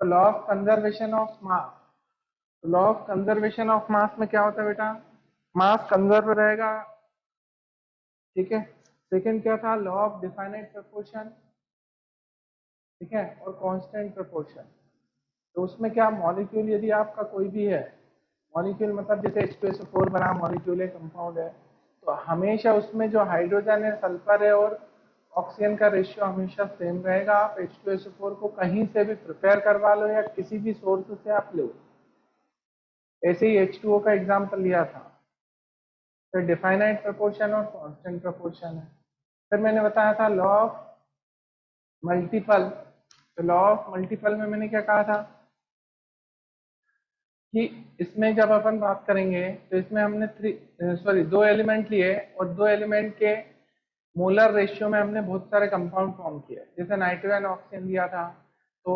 तो law of conservation of mass, law of conservation of mass में क्या होता है बेटा, मास कंजर्व रहेगा, ठीक है। सेकंड क्या था, लॉ ऑफ डिफाइनाइट प्रोपोर्शन, ठीक है, और कांस्टेंट प्रोपोर्शन। तो उसमें क्या, मॉलिक्यूल यदि आपका कोई भी है, मॉलिक्यूल मतलब जैसे H2SO4 बना मॉलिक्यूल है, कंपाउंड है, तो हमेशा उसमें जो हाइड्रोजन है, सल्फर है और ऑक्सीजन का रेशियो हमेशा सेम रहेगा। आप H2SO4 को कहीं से भी प्रिपेयर करवा लो या किसी भी सोर्स से आप लो। ऐसे ही H2O का एग्जाम्पल लिया था। फिर डिफाइनाइट प्रोपोर्शन और कांस्टेंट प्रोपोर्शन है। फिर मैंने बताया था लॉ ऑफ मल्टीपल। तो लॉ ऑफ मल्टीपल में मैंने क्या कहा था कि इसमें जब अपन बात करेंगे तो इसमें हमने दो एलिमेंट लिए और दो एलिमेंट के मोलर रेशियो में हमने बहुत सारे कंपाउंड फॉर्म किए। जैसे नाइट्रोजन ऑक्सीजन लिया था, तो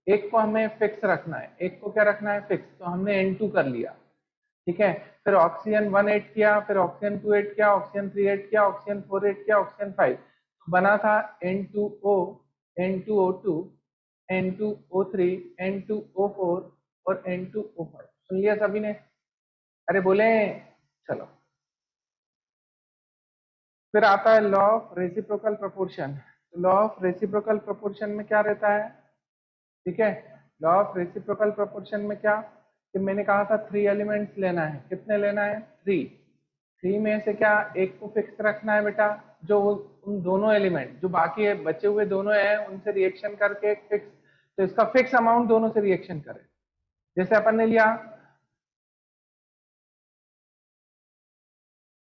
एक को हमें फिक्स रखना है, एक को क्या रखना है, फिक्स, तो हमने N2 कर लिया, ठीक है। फिर ऑक्सीजन 1 ऐड किया, फिर ऑक्सीजन 2 ऐड किया, ऑक्सीजन 3 ऐड किया, ऑक्सीजन 4 ऐड किया, ऑक्सीजन 5, तो बना था N2O, N2O2, N2O3, N2O4 और N2O5। सुन लिया सभी ने? अरे बोले, चलो। फिर आता है law of reciprocal proportion. Law of reciprocal proportion में क्या रहता है, ठीक है। लॉ ऑफ रेसिप्रोकल प्रोपोर्शन में क्या, कि मैंने कहा था 3 एलिमेंट्स लेना है। कितने लेना है, 3। 3 में से क्या एक को फिक्स रखना है बेटा, जो उन दोनों एलिमेंट जो बाकी है बचे हुए दोनों हैं उनसे रिएक्शन करके एक फिक्स, तो इसका फिक्स अमाउंट दोनों से रिएक्शन करे। जैसे अपन ने लिया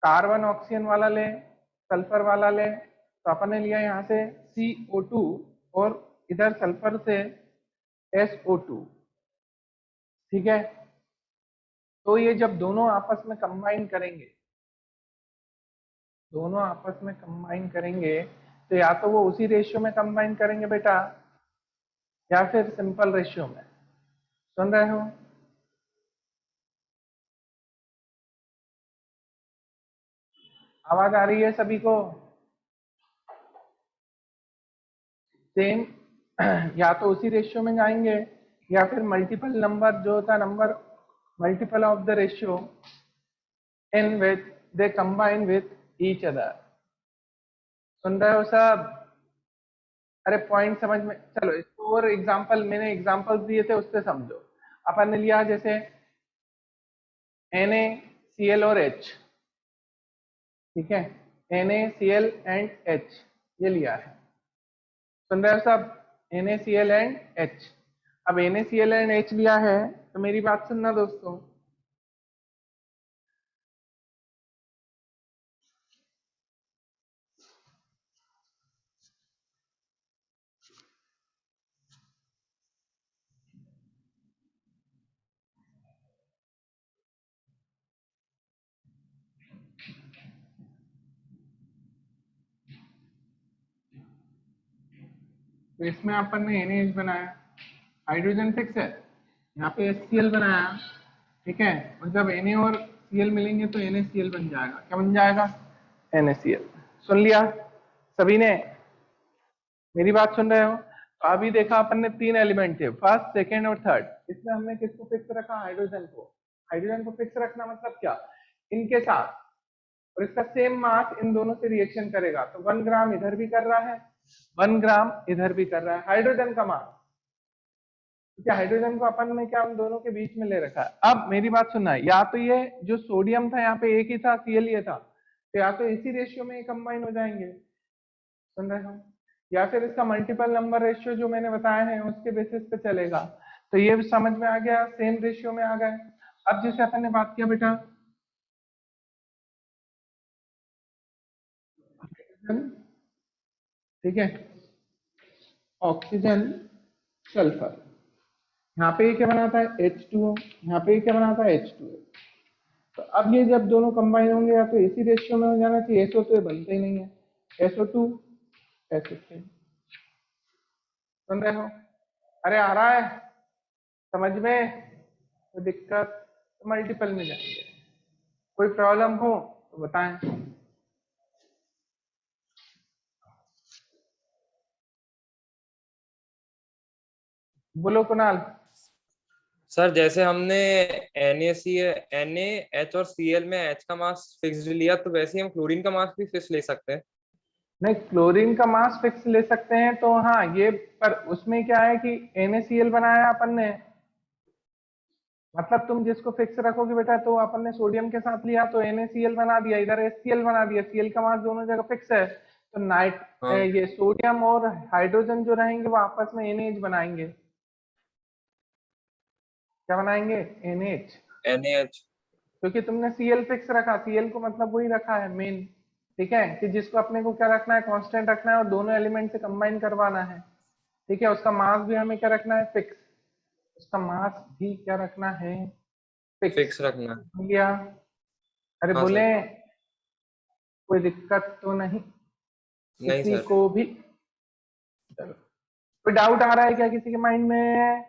कार्बन ऑक्सीजन वाला ले, सल्फर वाला ले, तो अपन ने लिया यहाँ से CO2 और इधर सल्फर से SO2, ठीक है। तो ये जब दोनों आपस में कंबाइन करेंगे, दोनों आपस में कंबाइन करेंगे, तो या तो वो उसी रेशियो में कंबाइन करेंगे बेटा, या फिर सिंपल रेशियो में। सुन रहे हो? आवाज आ रही है सभी को? सेम या तो उसी रेशियो में जाएंगे या फिर मल्टीपल नंबर जो होता है, number multiple of the ratio in which they combine with each other. सुन रहे हो सब? अरे पॉइंट समझ में, चलो इसको और एग्जांपल, मैंने एग्जांपल्स दिए थे उससे समझो। अपन ने लिया जैसे NaCl और H, ठीक है, NaCl एंड H, ये लिया है। सुन रहे हो सब? NaCl and H। अब NaCl एंड H लिया है, तो मेरी बात सुनना दोस्तों। तो इसमें अपन ने NaH बनाया, हाइड्रोजन फिक्स है, यहाँ पे HCl बनाया, ठीक है। और जब Na और Cl मिलेंगे तो NaCl बन जाएगा। क्या बन जाएगा? NaCl। सुन लिया सभी ने? मेरी बात सुन रहे हो? तो अभी देखा अपन ने 3 एलिमेंट थे, फर्स्ट, सेकेंड और थर्ड। इसमें हमने किसको फिक्स रखा? हाइड्रोजन को। हाइड्रोजन को फिक्स रखना मतलब क्या, इनके साथ, और इसका सेम मास इन दोनों से रिएक्शन करेगा, तो 1 ग्राम इधर भी कर रहा है, 1 ग्राम इधर भी कर रहा है, हाइड्रोजन का मास। क्या हाइड्रोजन को अपन ने क्या उन दोनों के बीच में ले रखा है। अब मेरी बात सुनना है, या तो ये जो सोडियम था यहाँ पे एक ही था, Cl ये था, तो या तो इसी रेशियो में कंबाइन हो जाएंगे, सुन रहे हो, या फिर इसका मल्टीपल नंबर रेशियो जो मैंने बताया है उसके बेसिस पे चलेगा। तो ये समझ में आ गया, सेम रेशियो में आ गए। अब जैसे अपन ने बात किया बेटा हाइड्रोजन, ठीक है, ऑक्सीजन, सल्फर, यहाँ पे ये क्या बनाता है, H2O, यहाँ पे ये क्या बनाता है, H2O। तो अब ये जब दोनों कंबाइन होंगे या तो इसी रेशियो में हो जाना चाहिए, SO तो ये बनते ही नहीं है, SO2 SO3। सुन रहे हो? अरे आ रहा है समझ में? तो दिक्कत, तो मल्टीपल में जाएंगे। कोई प्रॉब्लम हो तो बताएं। बोलो कुणाल। सर जैसे हमने NaH और Cl में H का मास फिक्स्ड लिया, तो वैसे ही हम क्लोरीन का मास भी फिक्स ले सकते हैं। नहीं, क्लोरीन का मास फिक्स ले सकते हैं तो हाँ ये, पर उसमें क्या है कि NaCl बनाया अपन ने, मतलब तुम जिसको फिक्स रखोगे बेटा, तो अपन ने सोडियम के साथ लिया तो NaCl बना दिया, इधर HCl बना दिया, Cl का मास दोनों जगह फिक्स है, तो हाँ। ये सोडियम और हाइड्रोजन जो रहेंगे वो आपस में NH बनाएंगे। क्या बनाएंगे? NH। NaH। क्योंकि तुमने Cl फिक्स रखा, Cl को मतलब वही रखा है मेन, ठीक है, कि जिसको अपने को क्या रखना है, कांस्टेंट रखना है और दोनों एलिमेंट से कंबाइन करवाना है, ठीक है। उसका मास भी हमें क्या रखना है, फिक्स। उसका मास भी क्या रखना है, फिक्स। फिक्स रखना है। हो गया। अरे हाँ बोले, सर। कोई दिक्कत तो नहीं नहीं किसी सर। को भी? चलो, कोई डाउट आ रहा है क्या किसी के माइंड में?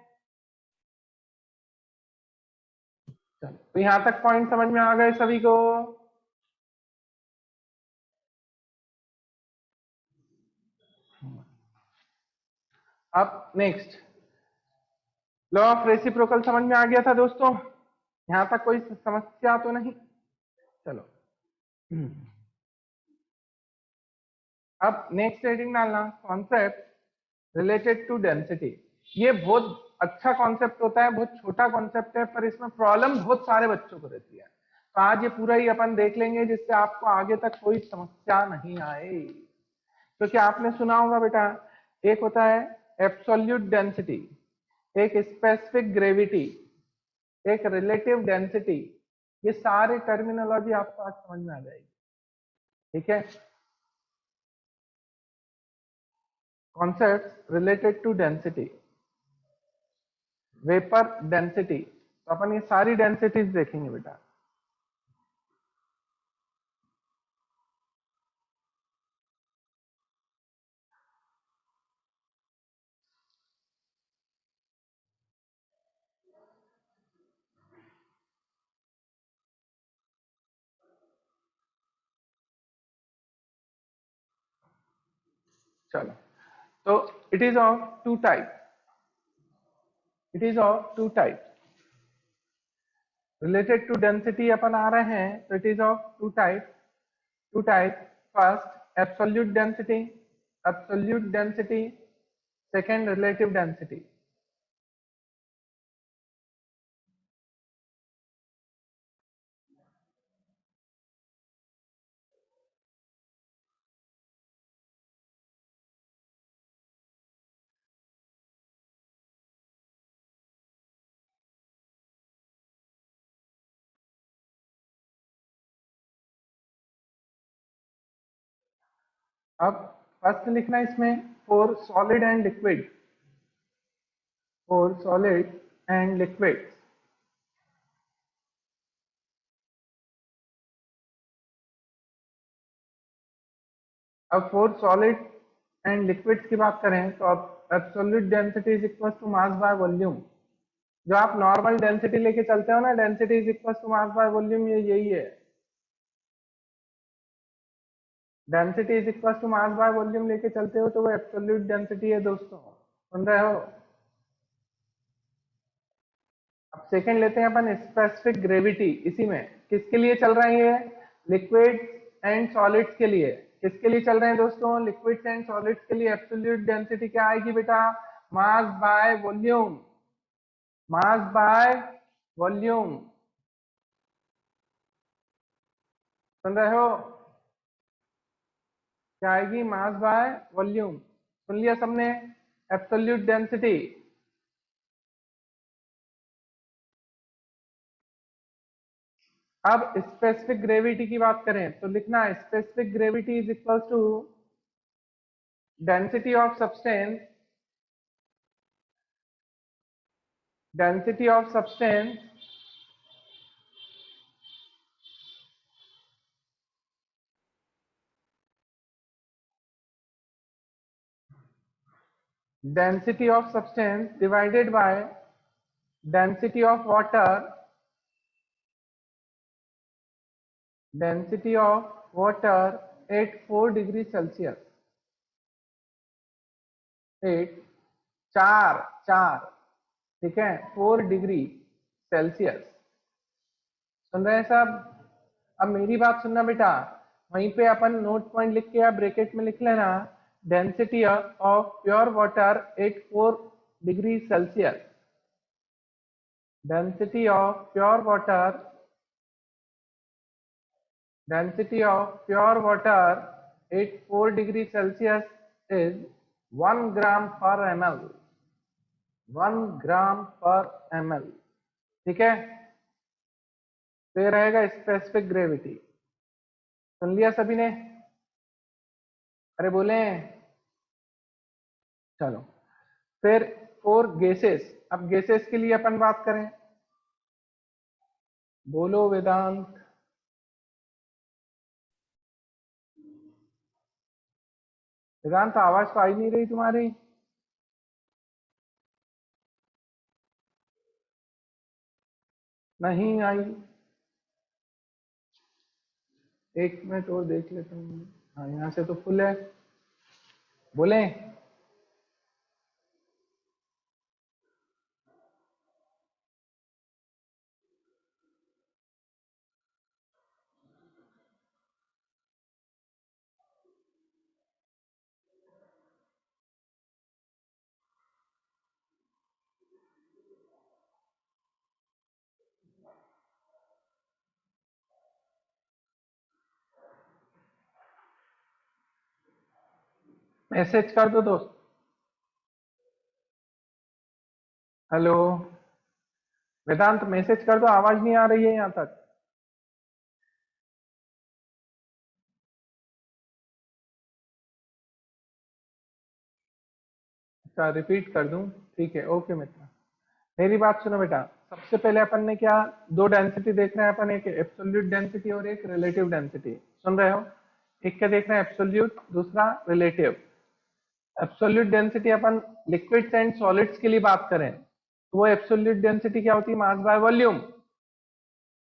चलो, तो यहाँ तक पॉइंट समझ में आ गए सभी को? अब नेक्स्ट, लॉ ऑफ रेसिप्रोकल समझ में आ गया था दोस्तों? यहाँ तक कोई समस्या तो नहीं? चलो, अब नेक्स्ट हेडिंग डालना, कॉन्सेप्ट रिलेटेड टू डेंसिटी। ये बहुत अच्छा कॉन्सेप्ट होता है, बहुत छोटा कॉन्सेप्ट है, पर इसमें प्रॉब्लम बहुत सारे बच्चों को रहती है, तो आज ये पूरा ही अपन देख लेंगे जिससे आपको आगे तक कोई समस्या नहीं आए। क्योंकि आपने सुना होगा बेटा, एक होता है एब्सोल्यूट डेंसिटी, एक स्पेसिफिक ग्रेविटी, एक रिलेटिव डेंसिटी। ये सारी टर्मिनोलॉजी आपको आज समझ में आ जाएगी, ठीक है। Concept related to density, vapour density, तो अपन ये सारी डेंसिटीज देखेंगे बेटा। चलो, तो it is of two type, it is of two type. Related to density अपन आ रहे हैं, तो it is of two type, two type. First absolute density, absolute density, second relative density. अब फर्स्ट लिखना इसमें for solid and liquid, for solid and liquid. अब for solid and liquids की बात करें तो अब absolute density is equal to mass by volume. जो आप नॉर्मल डेंसिटी लेके चलते हो ना, density is equal to mass by volume, ये यही है। Density is equal to mass by volume लेके चलते हो तो वो एब्सोल्यूट डेंसिटी है दोस्तों, सुन रहे हो? अब सेकंड लेते हैं अपन स्पेसिफिक ग्रेविटी, इसी में किसके लिए चल रहे हैं ये, लिक्विड एंड सॉलिड्स के लिए। किसके लिए चल रहे हैं दोस्तों, लिक्विड्स एंड सॉलिड्स के लिए एब्सोल्यूट डेंसिटी क्या आएगी बेटा, mass by volume, mass by volume, सुन रहे हो? क्या आएगी, मास बाय वॉल्यूम। सुन लिया सबने? Absolute density. अब स्पेसिफिक ग्रेविटी की बात करें तो लिखना है specific gravity is equal to density of substance, density of substance density of substance divided by density of water, density of water at 4 degree Celsius, at, चार, चार ठीक है, 4 डिग्री सेल्सियस। सुन रहे हैं सब? अब मेरी बात सुनना बेटा, वहीं पे अपन नोट पॉइंट लिख के या ब्रैकेट में लिख लेना, density of pure water at 4 degree Celsius. Density of pure water, density of pure water at 4 degree Celsius is 1 gram per ml, 1 gram per ml। ठीक है, तो ये रहेगा स्पेसिफिक ग्रेविटी। सुन लिया सभी ने? अरे बोले। चलो फिर फॉर गैसेस, अब गैसेस के लिए अपन बात करें, बोलो वेदांत। वेदांत आवाज तो आ ही नहीं रही तुम्हारी। नहीं आई। एक मिनट और देख लेता हूँ। हाँ, यहाँ से तो फुल है। बोले। मैसेज कर दो दोस्त। हेलो वेदांत, मैसेज कर दो, आवाज नहीं आ रही है यहाँ तक। अच्छा रिपीट कर दूं? ठीक है, ओके मित्र। मेरी बात सुनो बेटा, सबसे पहले अपन ने क्या, दो डेंसिटी देख रहे हैं अपन, एक एब्सोल्यूट डेंसिटी और एक रिलेटिव डेंसिटी। सुन रहे हो? एक क्या देख रहे हैं, एब्सोल्यूट, दूसरा relative. Absolute density upon liquids and solids के लिए बात करें तो वो एब्सोल्यूट डेंसिटी क्या होती है, mass by volume,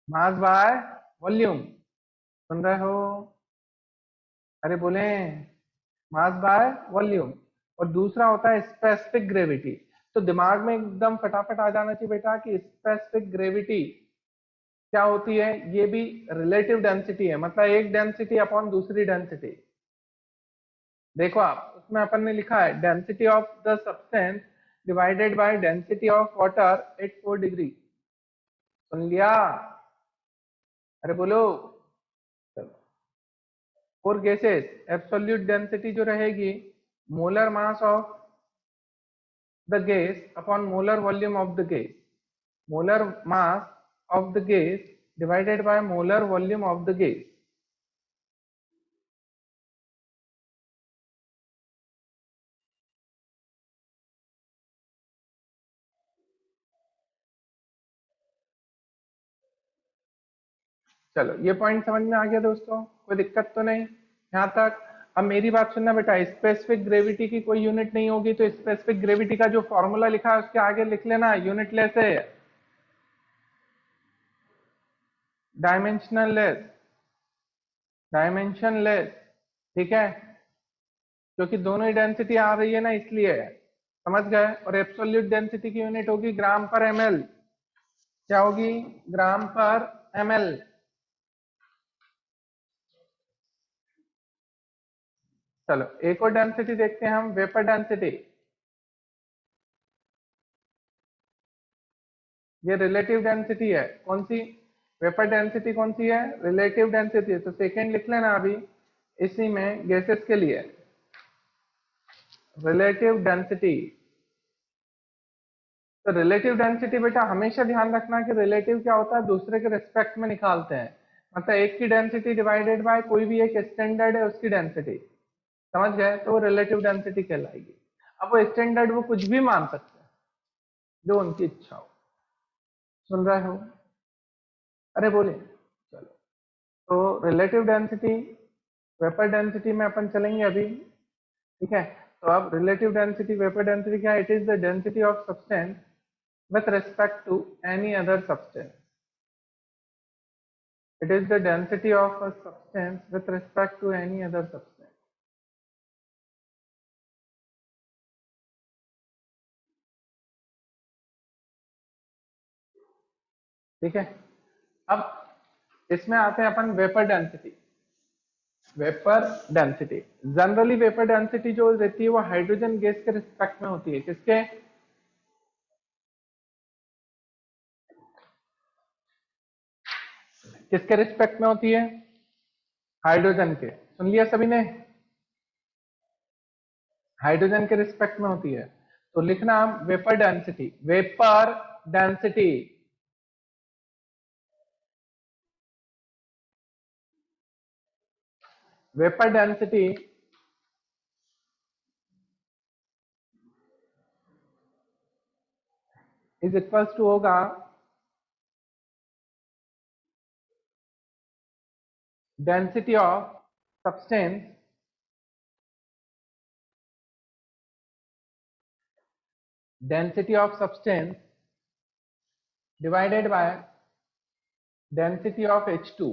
mass by volume. सुन रहे हो? अरे बोले, मास बाय वॉल्यूम। और दूसरा होता है स्पेसिफिक ग्रेविटी। तो दिमाग में एकदम फटाफट आ जाना चाहिए बेटा कि स्पेसिफिक ग्रेविटी क्या होती है। ये भी रिलेटिव डेंसिटी है, मतलब एक डेंसिटी अपॉन दूसरी डेंसिटी। देखो आप उसमें अपन ने लिखा है density of the substance divided by density of water at 4 degree. सुन लिया? अरे बोलो। फॉर गैसेस एब्सोल्यूट डेंसिटी जो रहेगी, molar mass of the gas upon molar volume of the gas, molar mass of the gas divided by molar volume of the gas। चलो ये point समझ में आ गया दोस्तों, कोई दिक्कत तो नहीं यहाँ तक? अब मेरी बात सुनना बेटा, स्पेसिफिक ग्रेविटी की कोई यूनिट नहीं होगी, तो स्पेसिफिक ग्रेविटी का जो फॉर्मूला लिखा है उसके आगे लिख लेना यूनिट लेस है, डायमेंशनल लेस, डायमेंशन लेस। ठीक है, क्योंकि दोनों ही डेंसिटी आ रही है ना, इसलिए। समझ गए? और एब्सोल्यूट डेंसिटी की यूनिट होगी ग्राम पर एमएल। क्या होगी? ग्राम पर एमएल। चलो एक और डेंसिटी देखते हैं हम, वेपर डेंसिटी। ये रिलेटिव डेंसिटी है, कौन सी? वेपर डेंसिटी कौन सी है? रिलेटिव डेंसिटी है। तो सेकेंड लिख लेना अभी इसी में गैसेस के लिए, रिलेटिव डेंसिटी। तो रिलेटिव डेंसिटी बेटा हमेशा ध्यान रखना कि रिलेटिव क्या होता है, दूसरे के रिस्पेक्ट में निकालते हैं। मतलब एक की डेंसिटी डिवाइडेड बाय कोई भी एक स्टैंडर्ड है उसकी डेंसिटी। समझ गए? तो वो रिलेटिव डेंसिटी कहलाएगी। अब वो स्टैंडर्ड वो कुछ भी मान सकते हैं, जो उनकी इच्छा हो। सुन रहे हो? अरे बोले। चलो तो रिलेटिव डेंसिटी, वेपर डेंसिटी में अपन चलेंगे अभी। ठीक है, तो अब रिलेटिव डेंसिटी, वेपर डेंसिटी क्या है? It is the density of substance with respect to any other substance। It is the density of a substance with respect to any other substance। ठीक है। अब इसमें आते हैं अपन vapour density. Vapour density, generally vapour density जो रहती है वो हाइड्रोजन गैस के रिस्पेक्ट में होती है। किसके? किसके रिस्पेक्ट में होती है? हाइड्रोजन के। सुन लिया सभी ने? हाइड्रोजन के रिस्पेक्ट में होती है। तो लिखना vapour density, vapour density vapour density is equals to होगा density of substance density of substance divided by density of H2,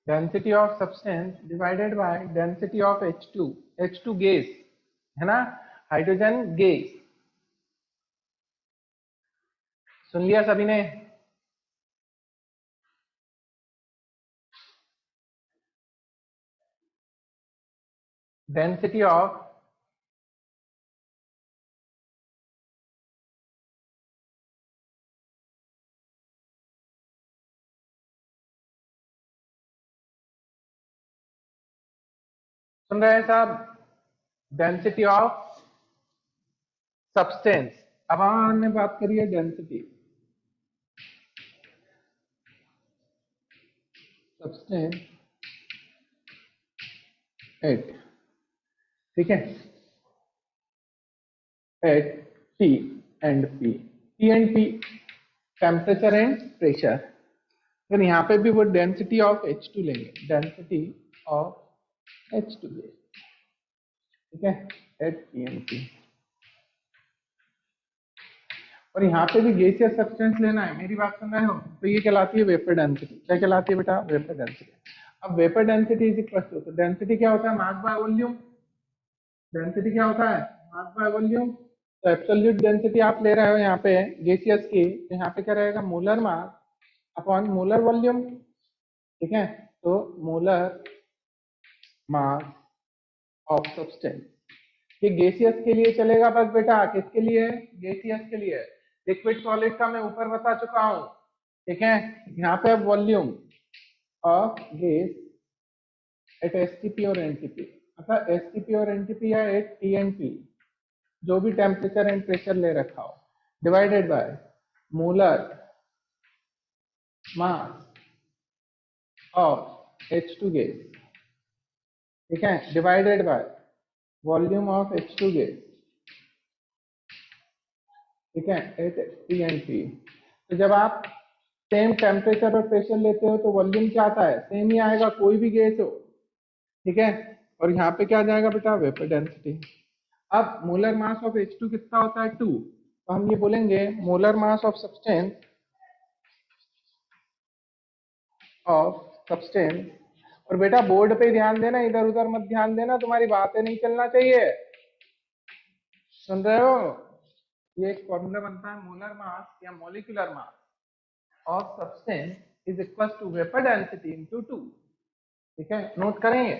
density of substance divided by density of H2, H2 gas है ना, hydrogen gas. सुन लिया सभी ने? Density of सुन रहे हैं साहब? Density of substance. अब हमने बात करी है डेंसिटी सब्सटेंस एट, ठीक है, at T and P, T and P temperature and pressure. फिर यहाँ पे भी वो डेंसिटी ऑफ H2 लेंगे, डेंसिटी ऑफ H2 गैस, ठीक है, एट टी एंड पी। और यहाँ पे भी गैसियस सब्सटेंस लेना है, मेरी बात सुन रहे हो? तो ये कहलाती है वेपर डेंसिटी। क्या कहलाती है बेटा? Vapour density. अब vapour density is equal to, तो डेंसिटी क्या होता है? Mass by volume. डेंसिटी क्या होता है? Mass by volume. तो एब्सोल्यूट डेंसिटी आप ले रहे हो यहाँ पे गैसियस की, तो यहाँ पे क्या रहेगा? Molar mass upon molar volume, ठीक है। तो मोलर मास ऑफ सब्सटेंस, ये गैसियस के लिए चलेगा बस बेटा। किसके लिए? गैसियस के लिए। लिक्विड सॉलिड का मैं ऊपर बता चुका हूं, ठीक है। यहाँ पे volume of gas at STP और एनटीपी, अर्थात एसटीपी और एनटीपी या एट टीएनपी, जो भी टेम्परेचर एंड प्रेशर ले रखा हो, divided by molar mass of H2 gas, ठीक है, divided by volume of H2 gas, ठीक है, एट टीएनपी। तो जब आप सेम टेम्परेचर और प्रेशर लेते हो तो वॉल्यूम क्या आता है? सेम ही आएगा, कोई भी गैस हो, ठीक है। और यहाँ पे क्या आ जाएगा बेटा? Vapour density. अब मोलर मास ऑफ H2 कितना होता है? 2। तो हम ये बोलेंगे मोलर मास ऑफ सब्सटेंस। और बेटा बोर्ड पे ध्यान देना, इधर उधर मत ध्यान देना, तुम्हारी बातें नहीं चलना चाहिए। सुन रहे हो? ये एक फॉर्मूला बनता है, मोलर मास या molecular mass of substance is equal to vapour density into 2, ठीक है, नोट करेंगे।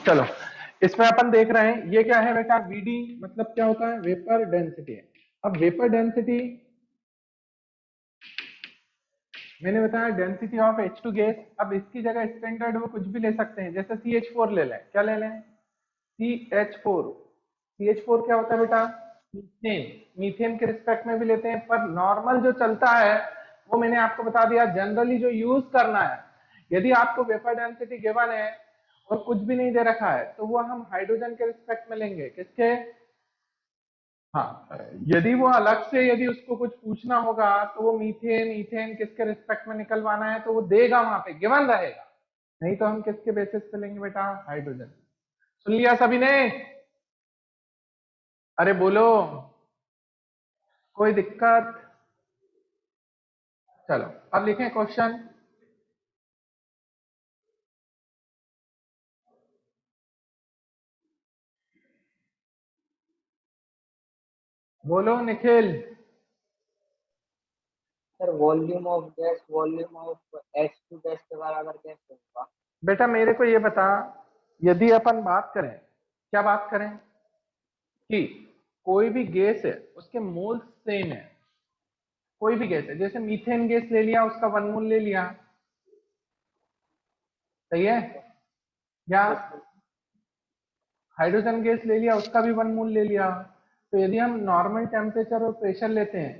चलो इसमें अपन देख रहे हैं ये क्या है बेटा, वीडी मतलब क्या होता है, वेपर डेंसिटी है। अब वेपर डेंसिटी मैंने बताया डेंसिटी ऑफ H2 गैस। अब इसकी जगह स्टैंडर्ड वो कुछ भी ले सकते हैं, जैसे CH4 ले लें। क्या ले लें? CH4। CH4 क्या होता है बेटा? मीथेन। मीथेन के रिस्पेक्ट में भी लेते हैं, पर नॉर्मल जो चलता है वो मैंने आपको बता दिया, जनरली जो यूज करना है। यदि आपको वेपर डेंसिटी गिवन है और कुछ भी नहीं दे रखा है तो वो हम हाइड्रोजन के रिस्पेक्ट में लेंगे। किसके? हाँ, यदि वो अलग से यदि उसको कुछ पूछना होगा तो वो मीथेन इथेन किसके रिस्पेक्ट में निकलवाना है तो वो देगा, वहां पे गिवन रहेगा। नहीं तो हम किसके बेसिस पे लेंगे बेटा? हाइड्रोजन। सुन लिया सभी ने? अरे बोलो, कोई दिक्कत? चलो अब लिखें क्वेश्चन। बोलो Nikhil. Sir volume of gas volume of H2 gas के बराबर कैसे होगा? बेटा मेरे को ये बता, यदि अपन बात करें, क्या बात करें कि कोई भी गैस है उसके मोल्स सेम है। कोई भी गैस है, जैसे मीथेन गैस ले लिया, उसका 1 मोल ले लिया, सही है? या हाइड्रोजन गैस ले लिया, उसका भी 1 मोल ले लिया। तो यदि हम नॉर्मल टेम्परेचर और प्रेशर लेते हैं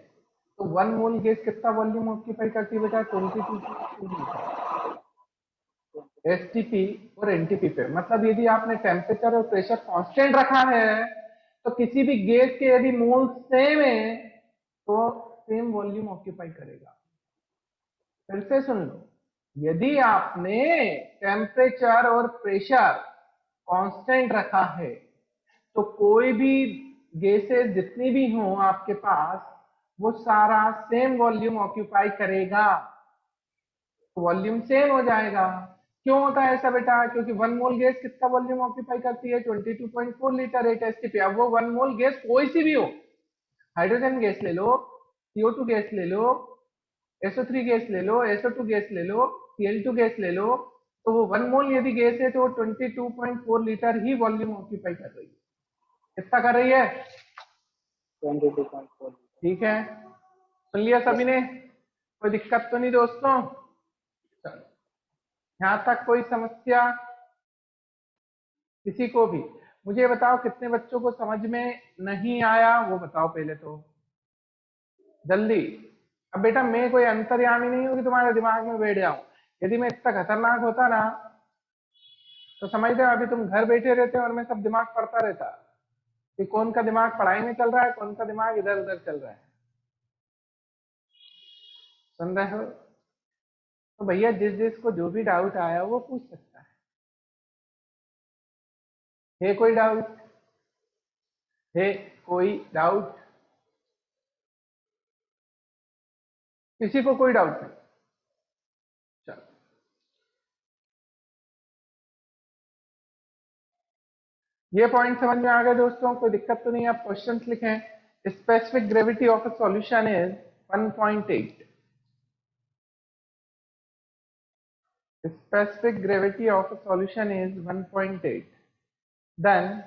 तो 1 मोल गैस कितना वॉल्यूम ऑक्यूपाई करती है बेटा? 22.2 लीटर। एसटीपी और एनटीपी पे, मतलब यदि आपने टेम्परेचर और प्रेशर कांस्टेंट रखा है तो किसी भी गैस के यदि मोल सेम है तो सेम वॉल्यूम ऑक्यूपाई करेगा। फिर से सुन लो, यदि आपने टेम्परेचर और प्रेशर कांस्टेंट रखा है तो कोई भी गैसेस जितनी भी हो आपके पास वो सारा सेम वॉल्यूम ऑक्यूपाई करेगा, वॉल्यूम सेम हो जाएगा। क्यों होता है ऐसा बेटा? क्योंकि 1 मोल गैस कितना वॉल्यूम ऑक्यूपाई करती है? 22.4 लीटर 8 एसटीपी। अब वो 1 मोल गैस कोई सी भी हो, हाइड्रोजन गैस ले लो, CO2 गैस ले लो, SO3 गैस ले लो, SO2 गैस ले लो, Cl2 गैस ले लो, तो वो 1 मोल यदि गैस है तो वो 22.4 लीटर ही वॉल्यूम ऑक्यूपाई कर रही है। कितना कर रही है? 22.4। ठीक है, सुन लिया सभी ने? कोई दिक्कत तो नहीं दोस्तों? चलो, यहां तक कोई समस्या किसी को भी? मुझे बताओ कितने बच्चों को समझ में नहीं आया, वो बताओ पहले तो जल्दी। अब बेटा मैं कोई अंतर्यामी नहीं हूं कि तुम्हारे दिमाग में बैठ जाऊं। यदि मैं इतना खतरनाक होता ना तो समझते हो अभी तुम घर बैठे रहते और मैं सब दिमाग पढ़ता रहता कि कौन का दिमाग पढ़ाई में चल रहा है, कौन का दिमाग इधर उधर चल रहा है। सुन रहे हो? तो भैया जिस जिस को जो भी डाउट आया वो पूछ सकता है कोई डाउट? है कोई डाउट? किसी को कोई डाउट नहीं? चलो, ये पॉइंट समझ में आ गए दोस्तों? कोई दिक्कत तो नहीं? आप क्वेश्चंस लिखें। Specific gravity of a solution is 1.8। specific gravity of a solution is 1.8. Then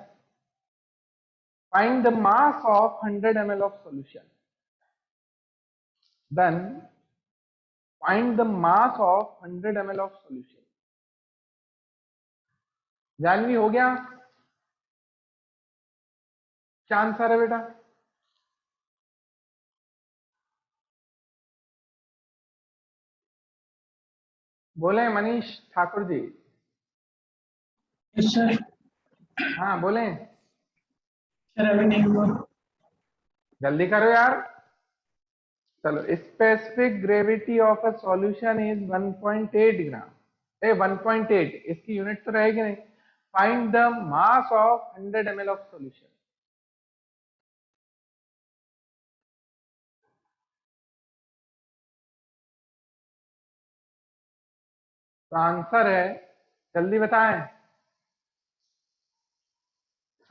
find the mass of 100 ml of solution. Then find the mass of 100 ml of solution. Janvi हो गया? क्या आंसर है बेटा? बोले मनीष ठाकुर जी। Yes sir. हाँ बोले, sir अभी नहीं हुआ। जल्दी करो यार। चलो, specific gravity of a solution is 1.8 ग्राम। 1.8 इसकी यूनिट तो रहेगी नहीं। Find the mass of 100 ml of solution. तो आंसर है, जल्दी बताएं।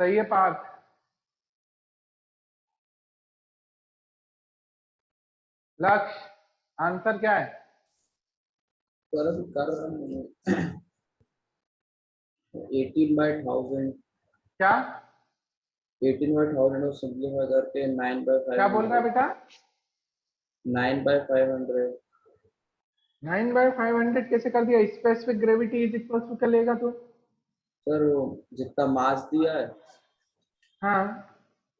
सही है पार्थ? लक्ष्य, आंसर क्या है? कर रहा हूँ। 18/1000 क्या 18/1000 को सिंपलीफाई करके 9/500 क्या बोल रहा है बेटा? 9/500 9/500 कैसे कर दिया? Specific gravity is equal to क्या लेगा तू? सर वो जितना मास दिया है हाँ,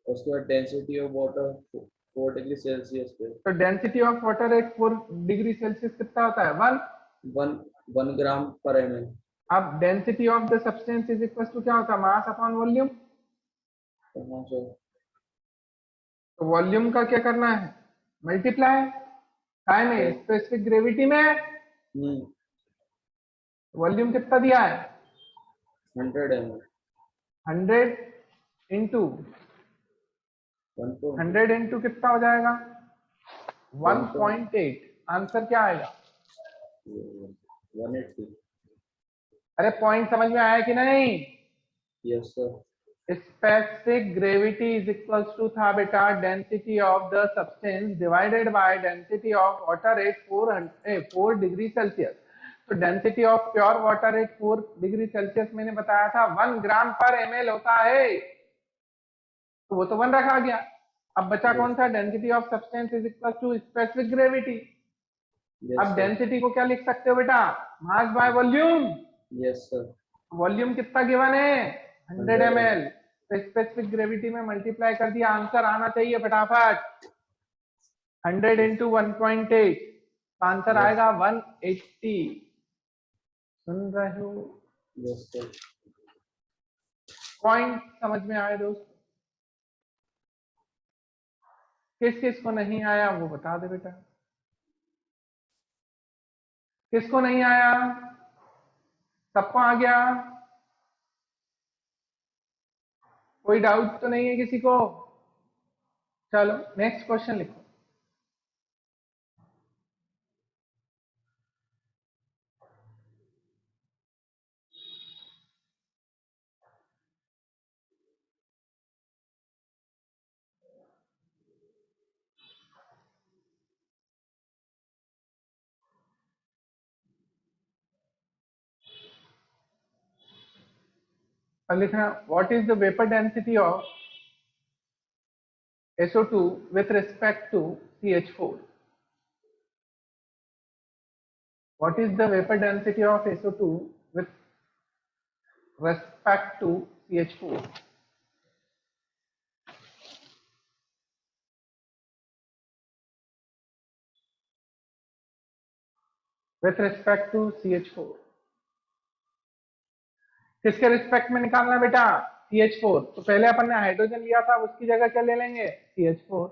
उसके बाद density of water 4 degree Celsius पे तो density of water at 4 degree Celsius कितना होता है? 1। 1 ग्राम पर एम एल। अब density of the substance is equal to क्या होता है? Mass upon volume. हाँ सर। तो वॉल्यूम का क्या करना है? मल्टीप्लाई। काय में? स्पेसिफिक ग्रेविटी में। वॉल्यूम कितना दिया है? 100 ml 100 इंटू 100 इंटू कितना हो जाएगा? 1.8। आंसर क्या आएगा? 180। अरे पॉइंट समझ में आया कि नहीं? Yes sir. Specific gravity is equals to था बेटा density of the substance divided by density of water at 4 degree Celsius. तो density of pure water at 4 degree Celsius मैंने बताया था 1 ग्राम पर ml होता है, तो वो तो 1 रखा गया। अब बचा कौन सा? Density of substance is equal to specific gravity. अब डेंसिटी को क्या लिख सकते हो बेटा? Mass by volume. Yes sir. Volume कितना गिवन है? 100 ml। तो स्पेसिफिक ग्रेविटी में मल्टीप्लाई कर दिया, आंसर आना चाहिए फटाफट। 100 इंटू 1.8, आंसर आएगा 180। सुन रहे हो? Yes sir. पॉइंट समझ में आए दोस्त? किस किस को नहीं आया वो बता दे बेटा। किसको नहीं आया? सबको आ गया? कोई डाउट तो नहीं है किसी को? चलो नेक्स्ट क्वेश्चन लिखो। और लिखना what is the vapour density of SO2 with respect to CH4। What is the vapor density of SO2 with respect to CH4? With respect to CH4 किसके रिस्पेक्ट में निकालना है बेटा? CH4। तो पहले अपन ने हाइड्रोजन लिया था, उसकी जगह क्या ले लेंगे? CH4।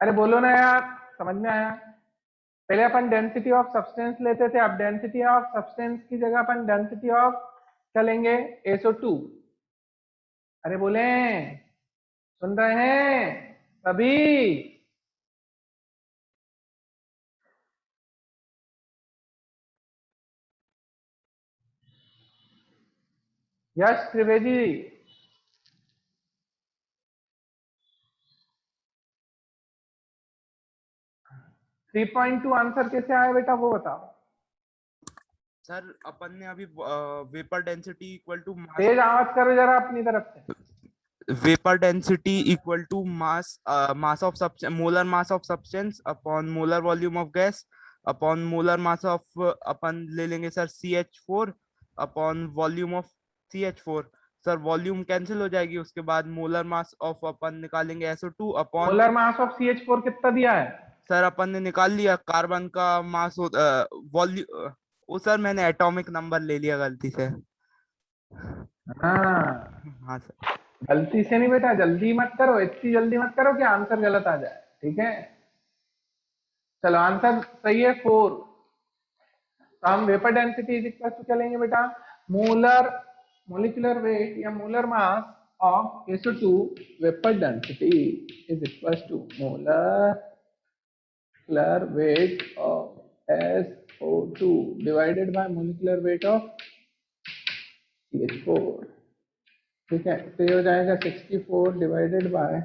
अरे बोलो ना यार, समझ में आया? पहले अपन डेंसिटी ऑफ सब्सटेंस लेते थे, अब डेंसिटी ऑफ सब्सटेंस की जगह अपन डेंसिटी ऑफ क्या लेंगे? SO2। अरे बोले, सुन रहे हैं सभी? यश त्रिवेदी, 3.2 आंसर कैसे आया बेटा वो बताओ। सर अपन ने अभी vapour density equal to mass, तेज आवाज करो जरा अपनी तरफ से। Vapour density equal to mass, mass of substance, molar mass of substance upon molar volume of gas upon molar mass of, अपन ले लेंगे sir CH4 upon volume of CH4। Sir volume cancel हो जाएगी, उसके बाद मोलर मास ऑफ अपन निकालेंगे SO2 upon, molar mass of CH4 कितना दिया है? सर अपन ने निकाल लिया कार्बन का मास वॉल्यूम, वो सर मैंने एटॉमिक नंबर ले लिया गलती से। हाँ, हाँ सर। गलती से नहीं बेटा, जल्दी मत करो, इतनी जल्दी मत करो कि आंसर गलत आ जाए, ठीक है? चलो आंसर सही है 4। तो हम vapour density is equal to क्या लेंगे बेटा? मोलर मोलिकुलर वेट या molar mass of SO2 vapour density is equal to molar weight of SO2 divided by molecular weight of CH4। ठीक है, तो ये हो जाएगा 64 डिवाइडेड बाय,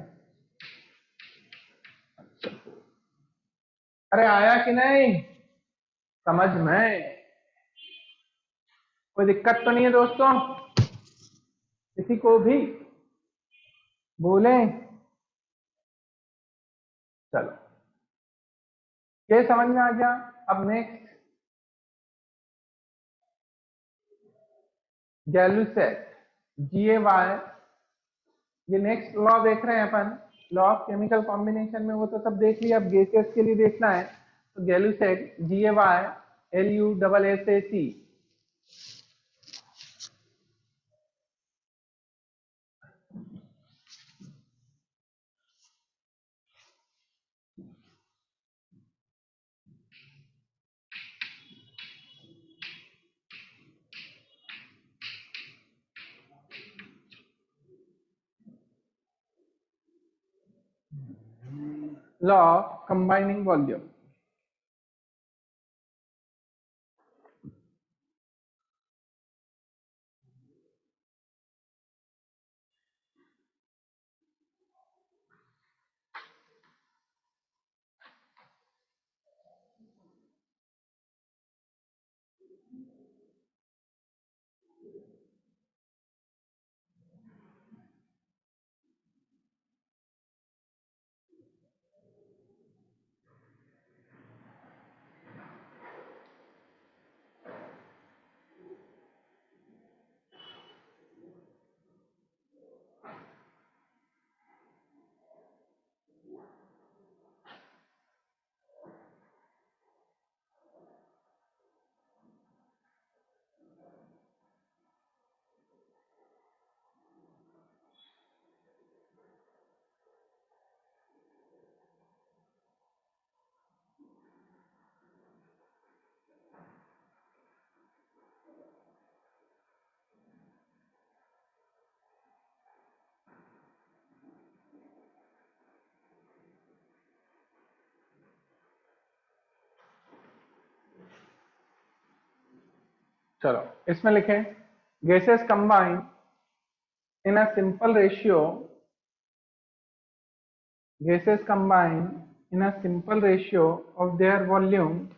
अरे आया कि नहीं समझ में? कोई दिक्कत तो नहीं है दोस्तों, किसी को भी बोले? चलो ये समझ में आ गया। अब नेक्स्ट गैलुसेट GAY, ये नेक्स्ट लॉ देख रहे हैं अपन, लॉ ऑफ केमिकल कॉम्बिनेशन में, वो तो सब देख लिया, अब गैसेस के लिए देखना है। तो गैलुसेट GAY LUSSAC, law of combining volume. चलो इसमें लिखें, gases combine in a simple ratio, gases combine in a simple ratio of their volume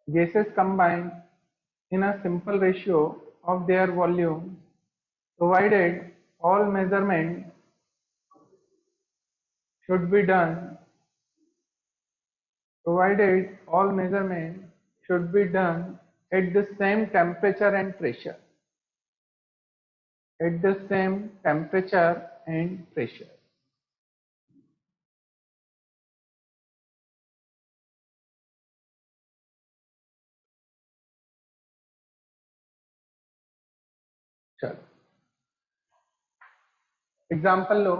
gases combine in a simple ratio of their volume provided all measurement should be done at the same temperature and pressure, चलो example लो,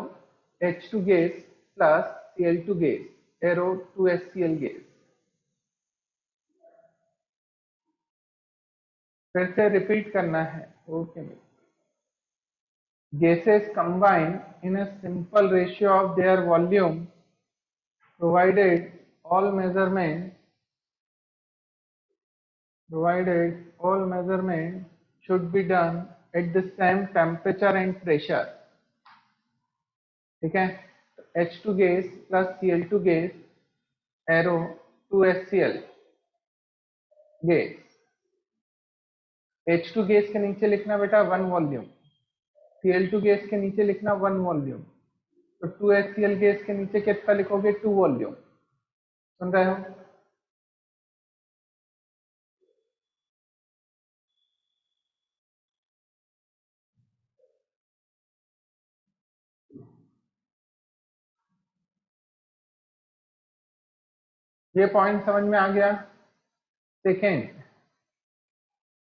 H2 gas plus Cl2 gas, arrow 2HCl gas. फिर से repeat करना है, okay. Gases combine in a simple ratio of their volume provided all measurements should be done at the same temperature and pressure। ठीक है, H2 gas plus Cl2 gas, arrow 2HCl gas. H2 gas के नीचे लिखना बेटा 1 volume, Cl2 gas के नीचे लिखना 1 volume, तो 2HCl गैस के नीचे कितना लिखोगे 2 वॉल्यूम। सुन रहे हो? ये पॉइंट समझ में आ गया। सेकेंड,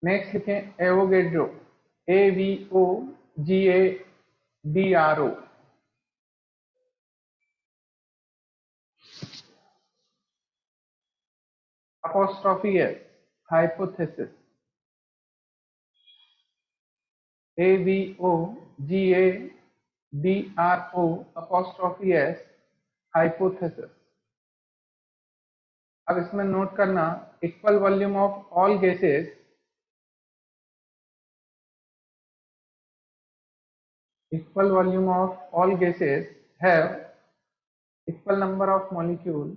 नेक्स्ट लिखें Avogadro, AVOGADRO, apostrophe S, hypothesis, AVOGADRO apostrophe S, hypothesis। अब इसमें नोट करना, equal volume of all gases have equal number of molecule,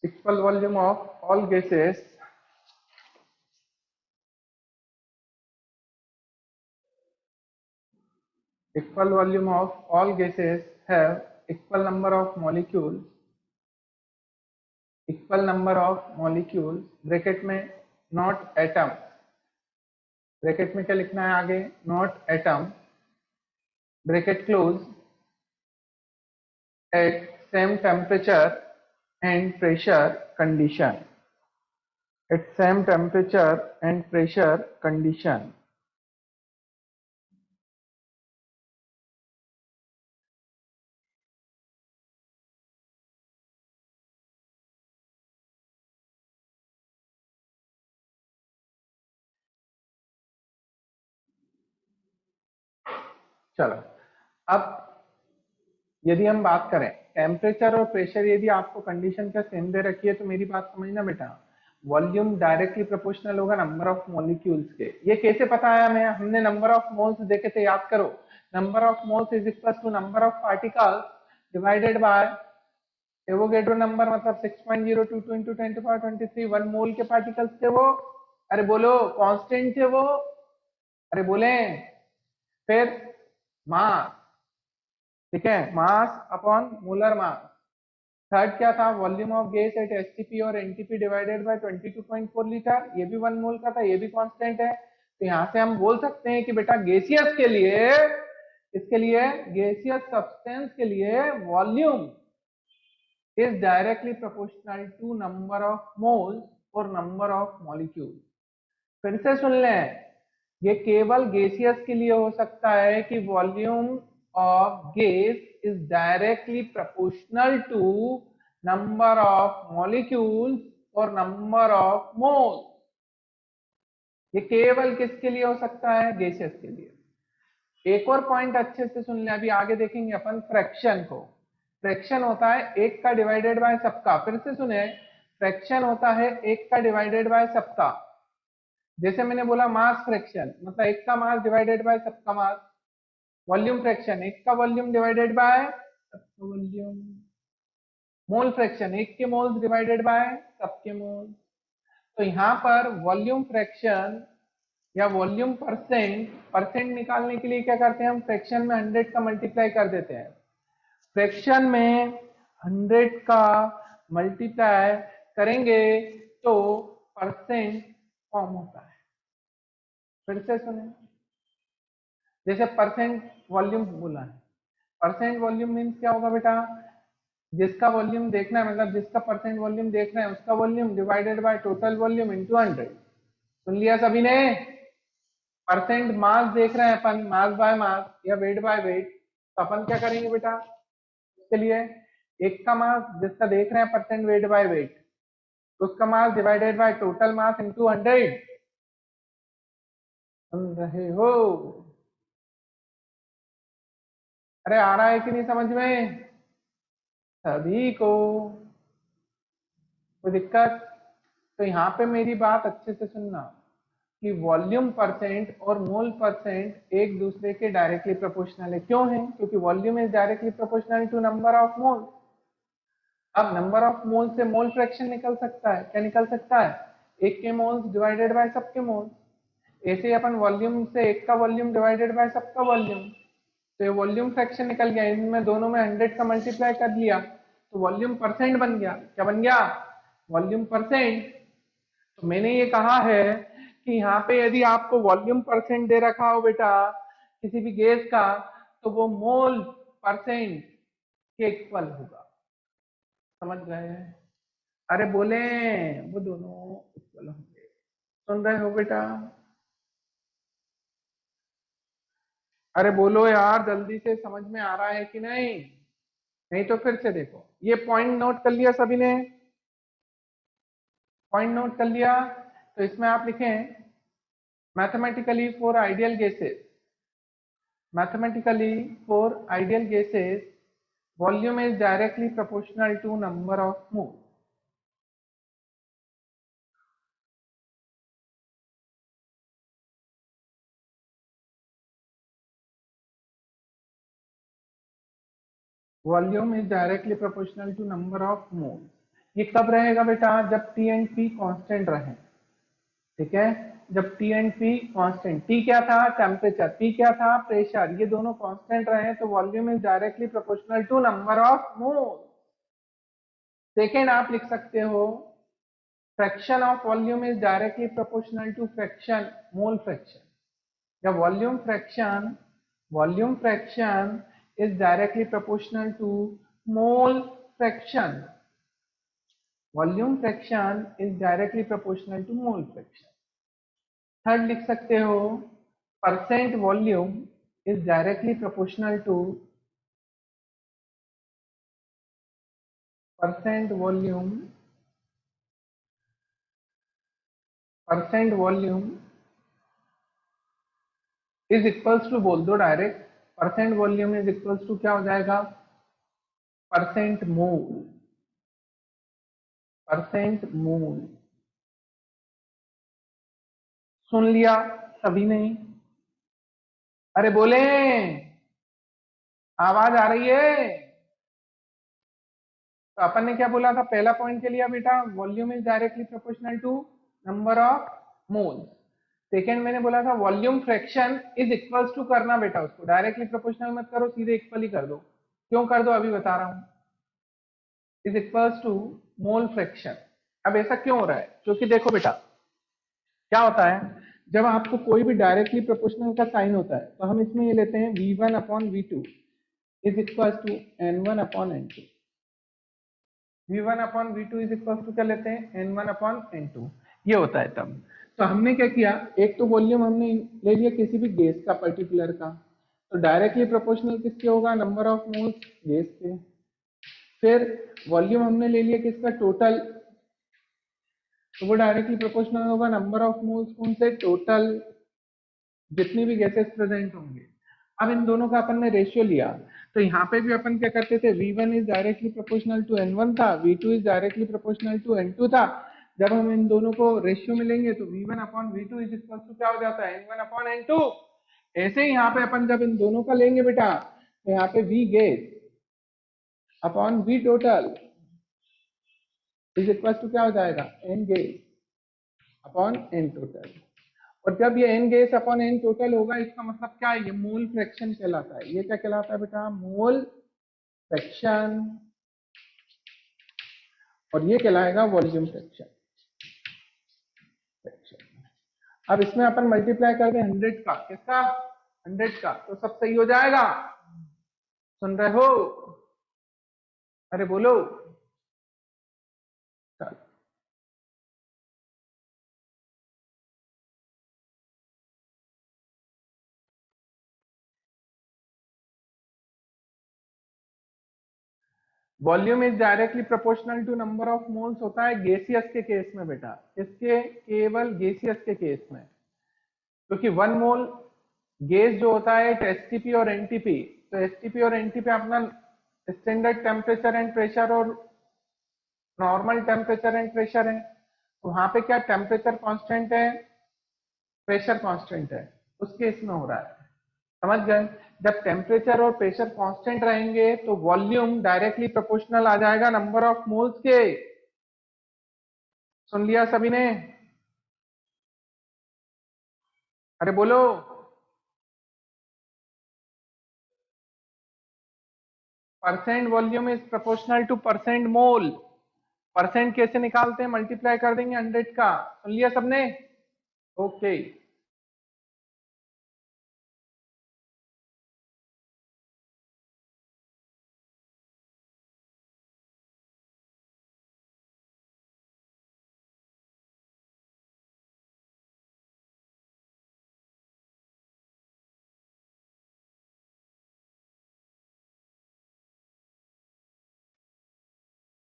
equal volume of all gases, equal volume of all gases have equal number of molecules, equal number of molecules, bracket में not atom, bracket में क्या लिखना है आगे, not atom, bracket close, at same temperature and pressure condition, at same temperature and pressure condition. चलो, अब यदि हम बात करें टेम्परेचर और प्रेशर, यदि आपको कंडीशन का सेम दे रखी है तो मेरी बात समझना बेटा, वॉल्यूम डायरेक्टली प्रोपोर्शनल होगा नंबर ऑफ मॉलिक्यूल्स के। ये कैसे पता है हमें, हमने नंबर ऑफ मोल्स देखे थे, याद करो, number of moles is equal to number of particles divided by Avogadro number, मतलब 6.022 into 10⁻23, 1 मोल के पार्टिकल्स थे वो, अरे बोलो कांस्टेंट थे वो, अरे बोले, फिर मास, ठीक है, मास अपॉन मोलर मास। थर्ड क्या था, volume of gas at STP और एनटीपी डिवाइडेड बाय 22.4 लीटर, ये भी 1 मोल का था, ये भी कांस्टेंट है। तो यहाँ से हम बोल सकते हैं कि बेटा गैसियस के लिए, इसके लिए गैसियस सब्सटेंस के लिए volume is directly proportional to number of moles और number of molecules। फिर से सुन लें, ये केवल गैसियस के लिए हो सकता है कि volume of gas is directly proportional to number of molecules और नंबर ऑफ मोल्स। ये केवल किसके लिए हो सकता है, गैसियस के लिए। एक और पॉइंट अच्छे से सुन लें, अभी आगे देखेंगे अपन फ्रैक्शन को। फ्रैक्शन होता है एक का डिवाइडेड बाय सबका, फिर से सुने, फ्रैक्शन होता है एक का डिवाइडेड बाय सबका। जैसे मैंने बोला मास फ्रैक्शन, मतलब एक का मास डिवाइडेड बाय सबका मास। वॉल्यूम फ्रैक्शन, एक का वॉल्यूम डिवाइडेड बाय सबका वॉल्यूम। मोल फ्रैक्शन, एक के मोल्स डिवाइडेड बाय सबके मोल। तो यहाँ पर वॉल्यूम फ्रैक्शन या वॉल्यूम परसेंट, परसेंट निकालने के लिए क्या करते हैं हम, फ्रैक्शन में 100 का मल्टीप्लाई कर देते हैं। फ्रैक्शन में 100 का मल्टीप्लाई करेंगे तो परसेंट फॉर्म होता है। फिर से सुने, जैसे परसेंट वॉल्यूम बोला है, परसेंट वॉल्यूम मीन्स क्या होगा बेटा, जिसका वॉल्यूम देखना है, मतलब जिसका परसेंट वॉल्यूम देखना है उसका volume divided by total volume into 100। सुन लिया सभी ने। परसेंट मास देख रहे हैं अपन, मास बाय मास या वेट बाय वेट, तो अपन क्या करेंगे बेटा, उसके लिए एक का मास जिसका देख रहे हैं परसेंट वेट बाय वेट, उसका mass divided by total mass into 100। सुन रहे हो, अरे आ रहा है कि नहीं समझ में सभी को, कोई दिक्कत? तो यहाँ पे मेरी बात अच्छे से सुनना कि वॉल्यूम परसेंट और मोल परसेंट एक दूसरे के डायरेक्टली प्रोपोर्शनल है। क्यों है, क्योंकि volume is directly proportional to number of mole. अब नंबर ऑफ मोल से मोल फ्रैक्शन निकल सकता है, क्या निकल सकता है, एक के मोल्स डिवाइडेड बाय सबके मोल्स। ऐसे ही अपन वॉल्यूम से एक का वॉल्यूम डिवाइडेड बाय सबका वॉल्यूम, तो ये वॉल्यूम फ्रैक्शन निकल गया, इनमें दोनों में 100 का मल्टीप्लाई कर लिया तो वॉल्यूम परसेंट बन गया। क्या बन गया, वॉल्यूम परसेंट। तो मैंने ये कहा है कि यहाँ पे यदि आपको वॉल्यूम परसेंट दे रखा हो बेटा किसी भी गैस का, तो वो मोल परसेंट के इक्वल होगा। समझ गए? अरे बोले, वो दोनों इक्वल होंगे। सुन रहे हो बेटा? अरे बोलो यार, जल्दी से, समझ में आ रहा है कि नहीं? नहीं तो फिर से देखो, ये पॉइंट नोट कर लिया सभी ने, पॉइंट नोट कर लिया? तो इसमें आप लिखें mathematically for ideal gases, mathematically for ideal gases volume is directly proportional to number of mole. Volume is directly proportional to number of moles. ये कब रहेगा बेटा? जब टी एंड पी कांस्टेंट रहे, ठीक है। जब T and P constant, T क्या था? टेम्परेचर, पी क्या था? प्रेशर, ये दोनों कांस्टेंट रहे तो volume is directly proportional to number of mole. Second आप लिख सकते हो fraction of volume is directly proportional to fraction, mole fraction, या volume fraction is directly proportional to mole fraction. Volume fraction is directly proportional to mole fraction. Third लिख सकते हो percent volume is directly proportional to percent volume is equals to, बोल दो direct, percent volume is equals to क्या हो जाएगा? Percent मोल। सुन लिया सभी ने? अरे बोले, आवाज आ रही है? तो अपन ने क्या बोला था? पहला पॉइंट के लिए बेटा volume is directly proportional to number of moles. Second मैंने बोला था volume fraction is equals to करना बेटा, उसको डायरेक्टली प्रोपोर्शनल मत करो, सीधे इक्वल ही कर दो। क्यों कर दो अभी बता रहा हूं। Is equals to mole fraction. अब ऐसा क्यों हो रहा है? क्योंकि देखो बेटा क्या होता है, जब आपको कोई भी डायरेक्टली प्रोपोर्शनल का साइन होता है तो हम इसमें ये लेते हैं v1 upon v2 is equals to n1 upon n2। v1 upon v2 is equals to क्या लेते हैं? n1 upon n2। ये होता है तब। तो हमने क्या किया, एक तो वॉल्यूम हमने ले लिया किसी भी गैस का पर्टिकुलर का, तो डायरेक्टली प्रोपोर्शनल किसके होगा? नंबर ऑफ मोल्स गैस के। फिर वॉल्यूम हमने ले लिया किसका? टोटल, तो वो डायरेक्टली प्रोपोर्शनल होगा नंबर ऑफ मोल्स कौन से? टोटल, जितनी भी गैसेस प्रेजेंट होंगे। अब इन दोनों का अपन ने रेशियो लिया, तो यहाँ पे भी अपन क्या करते थे? v1 is directly proportional to n1 था, v2 is directly proportional to n2 था। जब हम इन दोनों को रेशियो मिलेंगे तो v1 upon v2 is equal to क्या हो जाता है? n1 upon n2। ऐसे ही यहाँ पे अपन जब इन दोनों का लेंगे बेटा, तो यहाँ पे v gas upon v total is equal to क्या हो जाएगा? n gas upon n total. और जब ये n gas upon n total होगा, इसका मतलब क्या है? ये मोल फ्रैक्शन कहलाता है। ये क्या कहलाता है बेटा? Mole fraction. और ये कहलाएगा वॉल्यूम फ्रैक्शन। अब इसमें अपन मल्टीप्लाई कर दें 100 का, किसका? 100 का, तो सब सही हो जाएगा। सुन रहे हो? अरे बोलो। चलो volume is directly proportional to number of moles होता है गैसियस के केस में बेटा। इसके केवल गैसियस के केस में, क्योंकि 1 मोल गैस जो होता है एसटीपी और एनटीपी, तो एसटीपी और एनटीपी अपना स्टैंडर्ड टेम्परेचर एंड प्रेशर और नॉर्मल टेम्परेचर एंड प्रेशर है। तो वहां पे क्या टेम्परेचर कांस्टेंट है, प्रेशर कांस्टेंट है, उस केस में हो रहा है। समझ गए? जब टेम्परेचर और प्रेशर कांस्टेंट रहेंगे तो वॉल्यूम डायरेक्टली प्रोपोर्शनल आ जाएगा नंबर ऑफ मोल्स के। सुन लिया सभी ने? अरे बोलो। Percent volume is proportional two percent mole. Percent कैसे निकालते हैं? मल्टीप्लाई कर देंगे 100 का। सुन लिया सबने? ओके।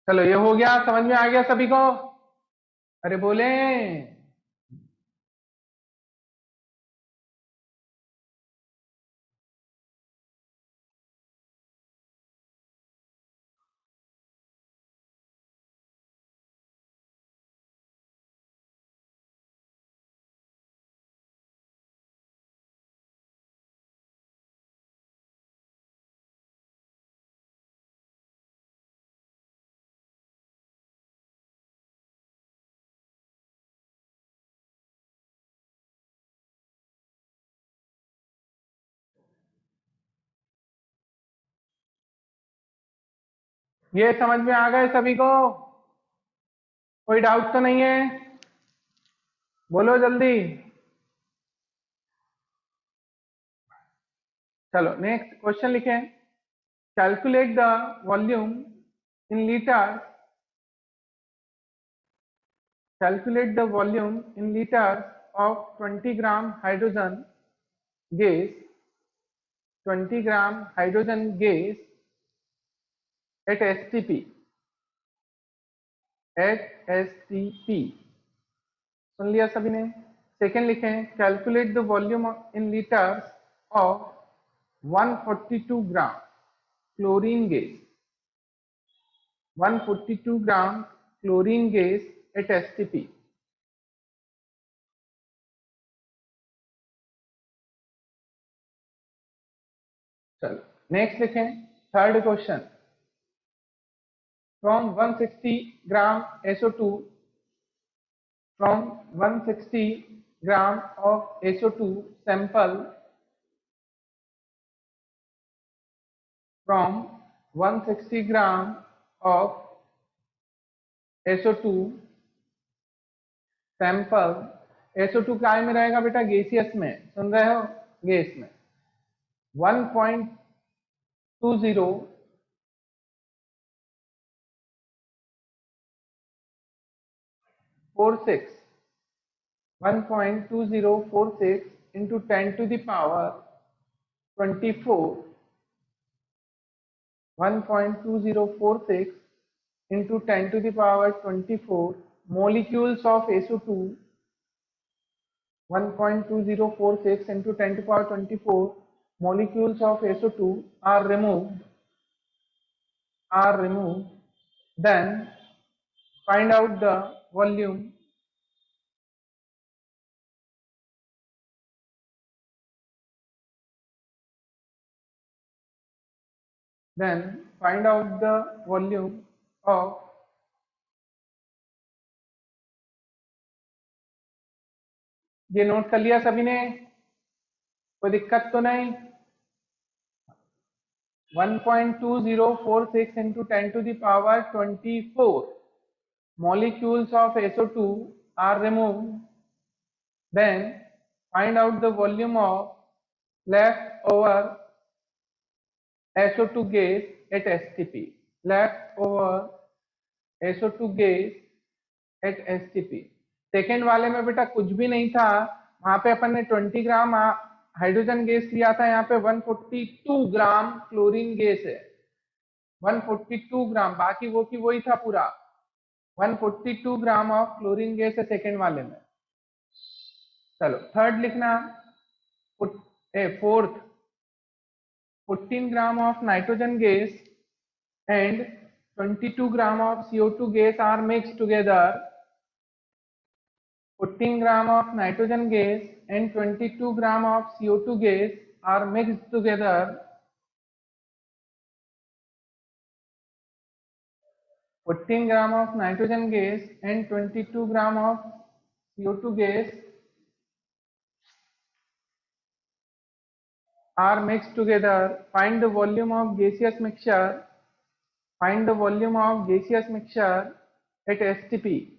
चलो ये हो गया, समझ में आ गया सभी को? अरे बोले। ये समझ में आ गए सभी को? कोई डाउट तो नहीं है? बोलो जल्दी। चलो नेक्स्ट क्वेश्चन लिखें। Calculate the volume in litre. Calculate the volume in liters of 20 gram hydrogen gas, 20 gram hydrogen gas at STP. At STP. सुन लिया सभी ने? सेकेंड लिखें, calculate the volume in litres of 142 gram chlorine gas, 142 gram chlorine gas at STP. चलो next लिखें, third question. From 160 gram SO2, from 160 gram of SO2 sample, from 160 gram of SO2 sample, SO2 काय में रहेगा बेटा? Gaseous में, सुन रहे हो? Gas में 1.2046 1.2046 into 10 to the power 24, 1.2046 into 10 to the power 24 molecules of SO2, 1.2046 into 10 to the power 24 molecules of SO2 are removed, then find out the volume of ये note कर लिया सभी ने? कोई दिक्कत तो नहीं? 1.2046 into 10 to the power 24 molecules of SO2 are removed, then find out the volume of leftover SO2 gas at STP. Leftover SO2 gas at STP. Second वाले में बेटा कुछ भी नहीं था, वहां पे अपन ने 20 ग्राम हाइड्रोजन गैस लिया था, यहाँ पे 142 ग्राम क्लोरीन गैस है, 142 ग्राम, बाकी वो की वही था पूरा, 142 ग्राम ऑफ क्लोरीन गैस है सेकेंड वाले में। चलो थर्ड लिखना, fourth 14 gram of nitrogen gas and 22 gram of CO2 gas are mixed together. 14 gram of nitrogen gas and 22 gram of CO2 gas are mixed together. 14 gram of nitrogen gas and 22 gram of CO2 gas are mixed together. Find the volume of gaseous mixture. Find the volume of gaseous mixture at STP.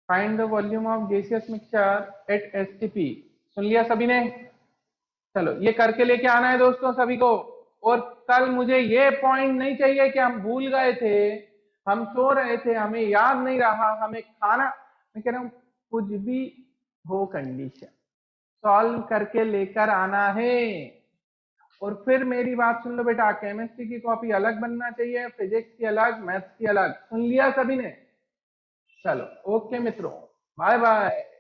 Find the volume of gaseous mixture at STP. सुन लिया सभी ने? चलो ये करके लेके आना है दोस्तों सभी को। और कल मुझे ये पॉइंट नहीं चाहिए कि हम भूल गए थे, हम सो रहे थे, हमें याद नहीं रहा, हमें खाना, मैं कह रहा हूं कुछ भी हो कंडीशन सॉल्व करके लेकर आना है। और फिर मेरी बात सुन लो बेटा, केमिस्ट्री की कॉपी अलग बनना चाहिए, फिजिक्स की अलग, मैथ्स की अलग। सुन लिया सभी ने? चलो ओके मित्रों, बाय बाय।